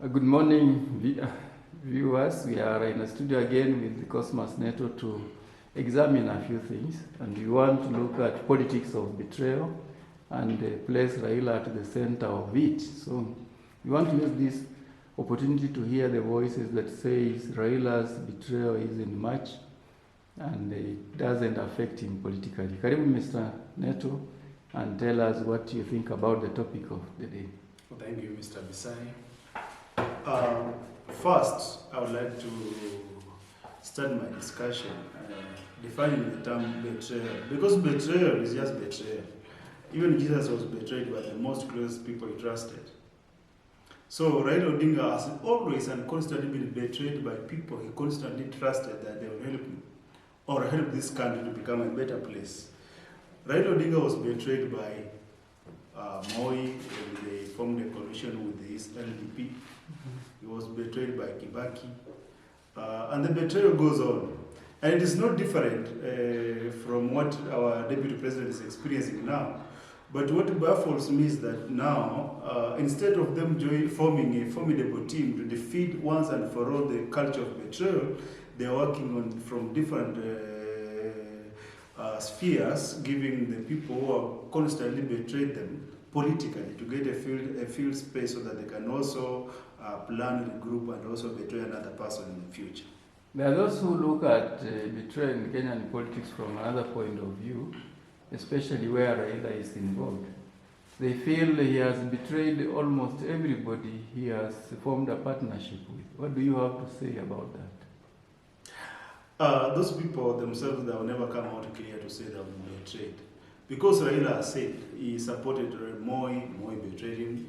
Good morning, viewers. We are in a studio again with the Cosmos Neto to examine a few things, and we want to look at politics of betrayal and place Raila at the center of it. So we want to use this opportunity to hear the voices that says Raila's betrayal isn't much and it doesn't affect him politically. Karibu, Mr. Neto, and tell us what you think about the topic of the day. Well, thank you, Mr. Bisai. First, I would like to start my discussion defining the term betrayal, because betrayal is just betrayal. Even Jesus was betrayed by the most close people he trusted. So Raila Odinga has always and constantly been betrayed by people he constantly trusted that they will help him or help this country to become a better place. Raila Odinga was betrayed by Moi when they formed a coalition with his LDP. He was betrayed by Kibaki. And the betrayal goes on. And it is not different from what our Deputy President is experiencing now. But what baffles me is that now, instead of them forming a formidable team to defeat once and for all the culture of betrayal, they are working on from different spheres, giving the people who have constantly betrayed them politically to get a field space so that they can also plan, regroup, and also betray another person in the future. There are those who look at betrayal in Kenyan politics from another point of view, especially where Raila is involved. They feel he has betrayed almost everybody he has formed a partnership with. What do you have to say about that? Those people themselves, they will never come out clear to say they have been betrayed. Because Raila said he supported Moi betrayed him.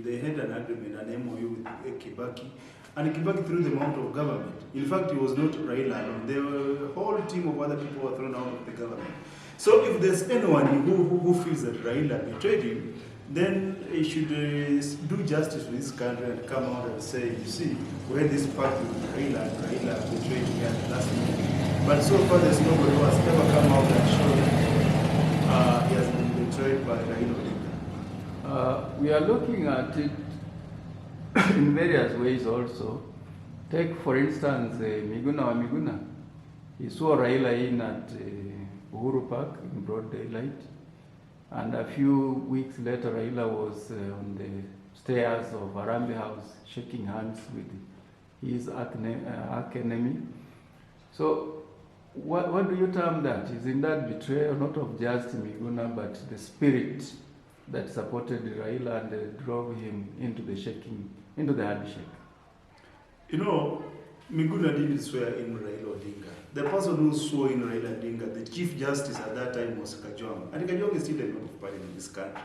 They had an agreement, an MOU with Kibaki, and Kibaki threw them out of government. In fact, it was not Raila alone. The whole team of other people were thrown out of the government. So if there's anyone who feels that Raila betrayed him, then he should do justice to this country and come out and say, you see, we had this pact with Raila, and Raila betrayed me at the last minute. But so far, there's nobody who has ever come out and shown that he has been betrayed by Raila Odinga. We are looking at it in various ways also. Take, for instance, Miguna wa Miguna. He saw Raila in at Uhuru Park in broad daylight. And a few weeks later, Raila was on the stairs of Harambee House shaking hands with his arch enemy. So, what do you term that? Is in that betrayal not of just Miguna, but the spirit that supported Raila and drove him into the handshake? You know, Miguna didn't swear in Raila Odinga. The person who swore in Raila Odinga, the Chief Justice at that time, was Kajwang. And Kajwang is still a member of parliament in this country.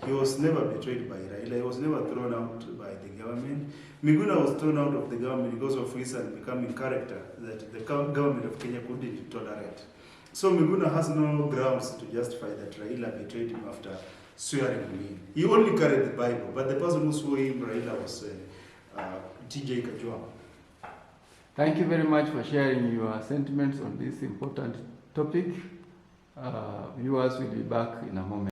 He was never betrayed by Raila. He was never thrown out by the government. Miguna was thrown out of the government because of his unbecoming character that the government of Kenya couldn't tolerate. So Miguna has no grounds to justify that Raila betrayed him after swearing him in. He only carried the Bible, but the person who swore him Raila was TJ Kajwang. Thank you very much for sharing your sentiments on this important topic. Viewers will be back in a moment.